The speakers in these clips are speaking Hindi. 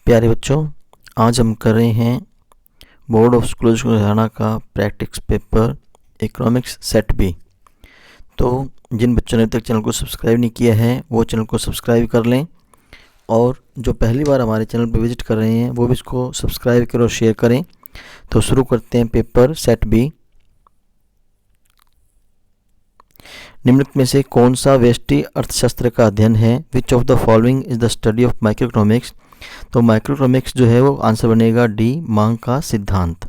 प्यारे बच्चों, आज हम कर रहे हैं बोर्ड ऑफ स्कूल हरियाणा का practice paper economics set B. तो जिन बच्चों ने अब तक चैनल को सब्सक्राइब नहीं किया है वो चैनल को सब्सक्राइब कर लें, और जो पहली बार हमारे चैनल पर विजिट कर रहे हैं वो भी इसको सब्सक्राइब करें और शेयर करें। तो शुरू करते हैं पेपर सेट बी। निम्नलिखित में से कौन सा व्यष्टि अर्थशास्त्र का अध्ययन है? Which of the following is the study of micro economics? तो माइक्रो इकोनॉमिक्स जो है वो आंसर बनेगा डी, मांग का सिद्धांत।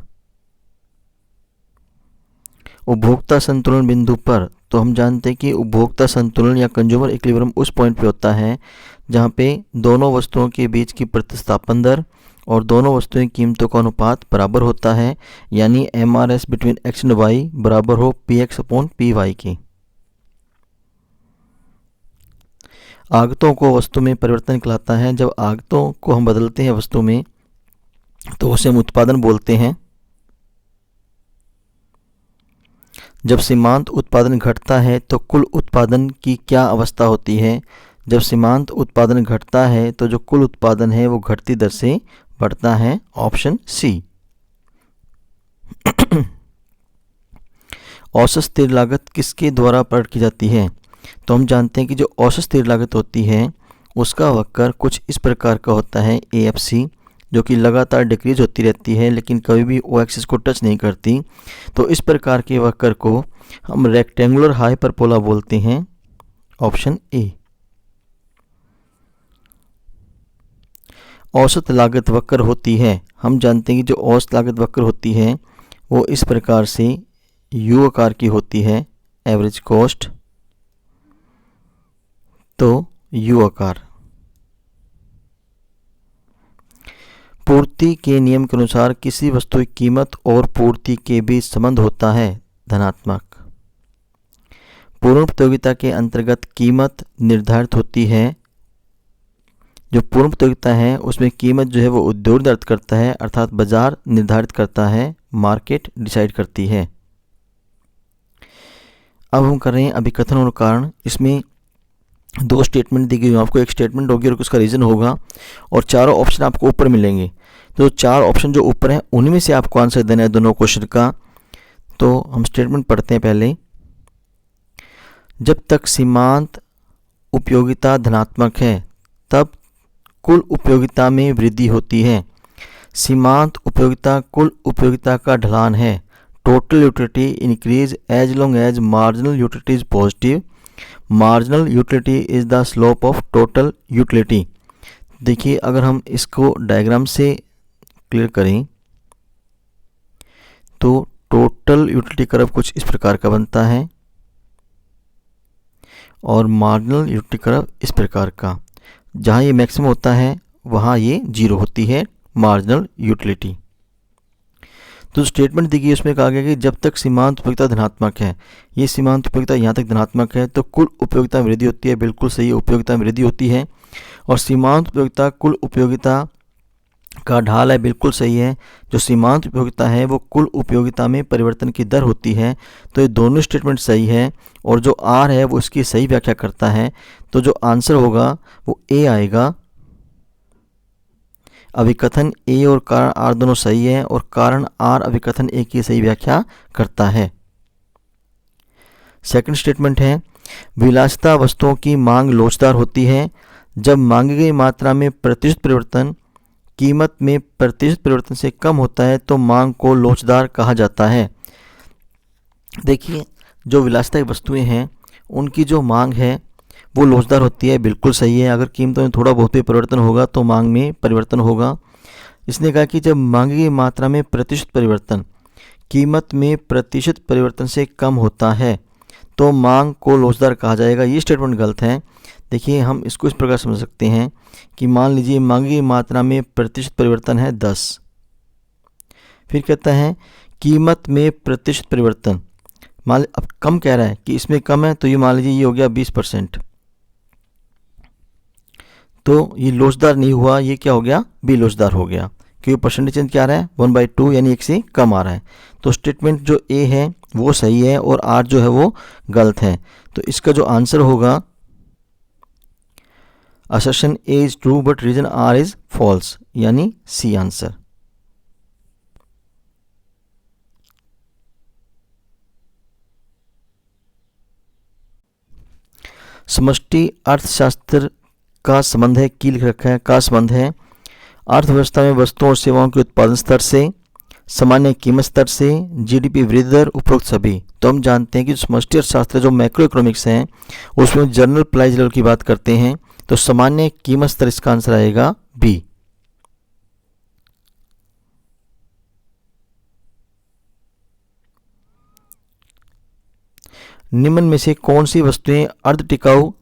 उपभोक्ता संतुलन बिंदु पर, तो हम जानते हैं कि उपभोक्ता संतुलन या कंज्यूमर इक्विलिब्रियम उस पॉइंट पे होता है जहाँ पे दोनों वस्तुओं के बीच की प्रतिस्थापन दर और दोनों वस्तुओं की कीमतों का अनुपात बराबर होता है, यानी MRS between X and Y बराबर हो PX अपॉन PY की। आगतों को वस्तु में परिवर्तन कहलाता है। जब आगतों को हम बदलते हैं वस्तु में तो उसे हम उत्पादन बोलते हैं। जब सीमांत उत्पादन घटता है तो कुल उत्पादन की क्या अवस्था होती है? जब सीमांत उत्पादन घटता है तो जो कुल उत्पादन है वो घटती दर से बढ़ता है, ऑप्शन सी। औसत स्थिर लागत किसके द्वारा प्रकट की जाती है? तो हम जानते हैं कि जो औसत स्थिर लागत होती है उसका वक्र कुछ इस प्रकार का होता है, AFC, जो कि लगातार डिक्रीज होती रहती है लेकिन कभी भी O एक्सिस को टच नहीं करती। तो इस प्रकार के वक्र को हम रेक्टेंगुलर हाइपरबोला बोलते हैं, ऑप्शन ए। औसत लागत वक्र होती है, हम जानते हैं कि जो औसत लागत वक्र होती है वो इस प्रकार से U आकार की होती है, एवरेज कॉस्ट, तो U आकार। पूर्ति के नियम के अनुसार किसी वस्तु की कीमत और पूर्ति के बीच संबंध होता है, धनात्मक। पूर्ण प्रतियोगिता के अंतर्गत कीमत निर्धारित होती है। जो पूर्ण प्रतियोगिता है उसमें कीमत जो है वो उद्योग निर्धारित करता है, अर्थात बाजार निर्धारित करता है, मार्केट डिसाइड करती है। अब हम कर रहे हैं अभिकथन और कारण। इसमें दो स्टेटमेंट दी गई, आपको एक स्टेटमेंट होगी और उसका रीज़न होगा, और चारों ऑप्शन आपको ऊपर मिलेंगे। तो चार ऑप्शन जो ऊपर हैं उन्हीं में से आपको आंसर देना है दोनों क्वेश्चन का। तो हम स्टेटमेंट पढ़ते हैं पहले। जब तक सीमांत उपयोगिता धनात्मक है तब कुल उपयोगिता में वृद्धि होती है। सीमांत उपयोगिता कुल उपयोगिता का ढलान है। Total utility increase as long as marginal utility is positive. Marginal utility is the slope of total utility. देखिए, अगर हम इसको डायग्राम से क्लियर करें तो टोटल यूटिलिटी कर्व कुछ इस प्रकार का बनता है और मार्जिनल यूटिलिटी कर्व इस प्रकार का। जहाँ ये मैक्सिमम होता है वहाँ ये जीरो होती है, मार्जिनल यूटिलिटी। तो स्टेटमेंट दी गई उसमें कहा गया कि जब तक सीमांत उपयोगिता धनात्मक है, ये सीमांत उपयोगिता यहाँ तक धनात्मक है तो कुल उपयोगिता में वृद्धि होती है। बिल्कुल सही, उपयोगिता में वृद्धि होती है। और सीमांत उपयोगिता कुल उपयोगिता का ढाल है, बिल्कुल सही है। जो सीमांत उपयोगिता है वो कुल उपयोगिता में परिवर्तन की दर होती है। तो ये दोनों स्टेटमेंट सही है, और जो आर है वो इसकी सही व्याख्या करता है। तो जो आंसर होगा वो ए आएगा। अभिकथन ए और कारण आर दोनों सही है, और कारण आर अभिकथन ए की सही व्याख्या करता है। सेकंड स्टेटमेंट है, विलासिता वस्तुओं की मांग लोचदार होती है। जब मांगी गई मात्रा में प्रतिशत परिवर्तन कीमत में प्रतिशत परिवर्तन से कम होता है तो मांग को लोचदार कहा जाता है। देखिए, जो विलासिता की वस्तुएं हैं उनकी जो मांग है वो लोचदार होती है, बिल्कुल सही है। अगर कीमतों में थोड़ा बहुत भी परिवर्तन होगा तो मांग में परिवर्तन होगा। इसने कहा कि जब मांगी गई मात्रा में प्रतिशत परिवर्तन कीमत में प्रतिशत परिवर्तन से कम होता है तो मांग को लोचदार कहा जाएगा। ये स्टेटमेंट गलत है। देखिए, हम इसको इस प्रकार समझ सकते हैं कि मान लीजिए मांगी गई मात्रा में प्रतिशत परिवर्तन है 10, फिर कहता है कीमत में प्रतिशत परिवर्तन, मान अब कम कह रहा है कि इसमें कम है, तो ये मान लीजिए ये हो गया 20%, तो ये लोचदार नहीं हुआ, ये क्या हो गया, बी लोचदार हो गया, क्योंकि परसेंटेज चेंज क्या आ रहा है 1/2, यानी एक से कम आ रहा है। तो स्टेटमेंट जो ए है वो सही है और आर जो है वो गलत है। तो इसका जो आंसर होगा assertion A is true but reason R is false, यानी सी आंसर। समष्टि अर्थशास्त्र का संबंध है, की लिख रखा है, का संबंध है अर्थव्यवस्था में वस्तुओं और सेवाओं के उत्पादन स्तर से, सामान्य कीमत स्तर से, जीडीपी वृद्धि दर, उपरोक्त सभी। तो हम जानते हैं कि समष्टि अर्थशास्त्र जो मैक्रो इकोनॉमिक्स हैं उसमें जनरल प्राइस लेवल की बात करते हैं, तो सामान्य कीमत स्तर इसका आंसर आएगा बी। निम्न में से कौन सी वस्तुएं अर्ध टिकाऊ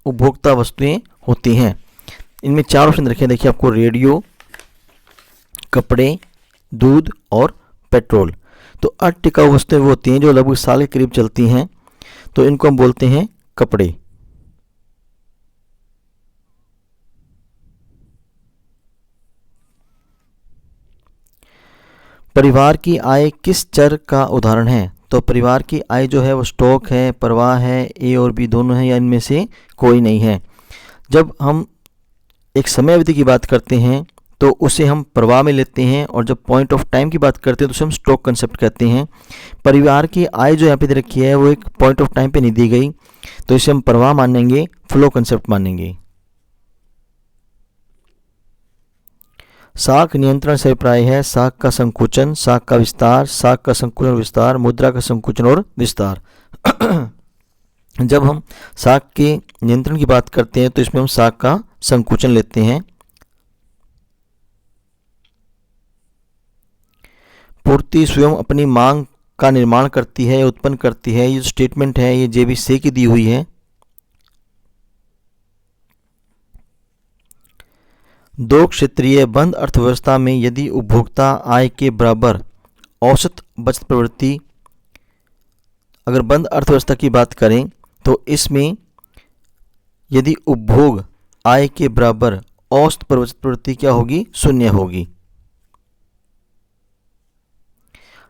उपभोक्ता वस्तुएं होती हैं? इनमें 4 ऑप्शन रखे, देखिए आपको रेडियो, कपड़े, दूध और पेट्रोल। तो अर्ध टिकाऊ वस्तुएं वो होती हैं जो लगभग साल के करीब चलती हैं, तो इनको हम बोलते हैं कपड़े। परिवार की आय किस चर का उदाहरण है? तो परिवार की आय जो है वो स्टॉक है, प्रवाह है, ए और बी दोनों है, या इनमें से कोई नहीं है। जब हम एक समय अवधि की बात करते हैं तो उसे हम प्रवाह में लेते हैं, और जब पॉइंट ऑफ टाइम की बात करते हैं तो उसे हम स्टॉक कंसेप्ट कहते हैं। परिवार की आय जो यहाँ पे दे रखी है वो एक पॉइंट ऑफ टाइम पे नहीं दी गई, तो इसे हम प्रवाह मानेंगे, फ्लो कंसेप्ट मानेंगे। साख नियंत्रण से अभिप्राय है साख का संकुचन, साख का विस्तार, साख का संकुचन और विस्तार, मुद्रा का संकुचन और विस्तार। जब हम साख के नियंत्रण की बात करते हैं तो इसमें हम साख का संकुचन लेते हैं। पूर्ति स्वयं अपनी मांग का निर्माण करती है, उत्पन्न करती है, ये स्टेटमेंट है ये जेबी से की दी हुई है। दो क्षेत्रीय बंद अर्थव्यवस्था में यदि उपभोक्ता आय के बराबर औसत बचत प्रवृत्ति, अगर बंद अर्थव्यवस्था की बात करें तो इसमें यदि उपभोग आय के बराबर औसत बचत प्रवृत्ति क्या होगी? शून्य होगी।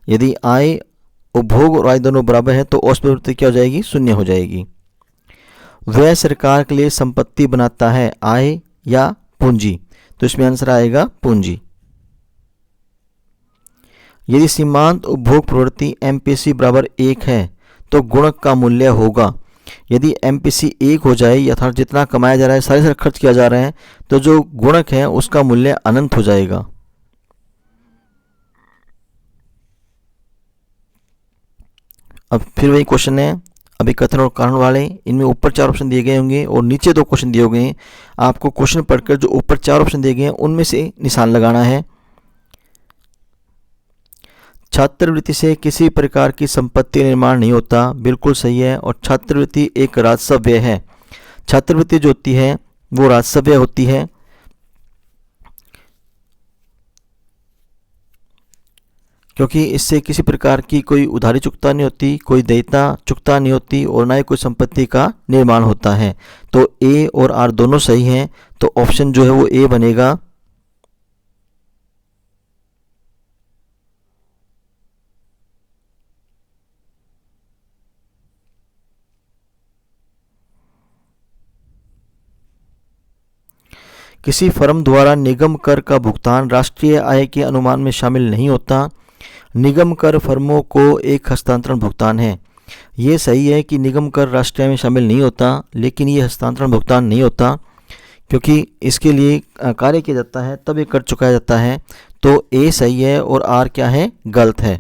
यदि आय, उपभोग और आय दोनों बराबर है तो औसत प्रवृत्ति क्या हो जाएगी? शून्य हो जाएगी। वह सरकार के लिए संपत्ति बनाता है, आय या पूंजी? तो इसमें आंसर आएगा पूंजी। यदि सीमांत उपभोग प्रवृत्ति MPC बराबर 1 है तो गुणक का मूल्य होगा। यदि MPC 1 हो जाए, अर्थात जितना कमाया जा रहा है सारे खर्च किया जा रहा है, तो जो गुणक है उसका मूल्य अनंत हो जाएगा। अब फिर वही क्वेश्चन है, अभी कथन और कारण वाले, इनमें ऊपर 4 ऑप्शन दिए गए होंगे और नीचे 2 क्वेश्चन दिए गए हैं। आपको क्वेश्चन पढ़कर जो ऊपर 4 ऑप्शन दिए गए हैं उनमें से निशान लगाना है। छात्रवृत्ति से किसी प्रकार की संपत्ति निर्माण नहीं होता, बिल्कुल सही है, और छात्रवृत्ति एक राजस्व व्यय है। छात्रवृत्ति जो होती है वो राजस्व व्यय होती है, क्योंकि इससे किसी प्रकार की कोई उधारी चुकता नहीं होती, कोई देयता चुकता नहीं होती, और ना ही कोई संपत्ति का निर्माण होता है। तो ए और आर दोनों सही हैं, तो ऑप्शन जो है वो ए बनेगा। किसी फर्म द्वारा निगम कर का भुगतान राष्ट्रीय आय के अनुमान में शामिल नहीं होता। निगम कर फर्मों को एक हस्तांतरण भुगतान है। ये सही है कि निगम कर राष्ट्रीय आय में शामिल नहीं होता, लेकिन ये हस्तांतरण भुगतान नहीं होता क्योंकि इसके लिए कार्य किया जाता है तब ये कर चुकाया जाता है। तो ए सही है और आर क्या है? गलत है।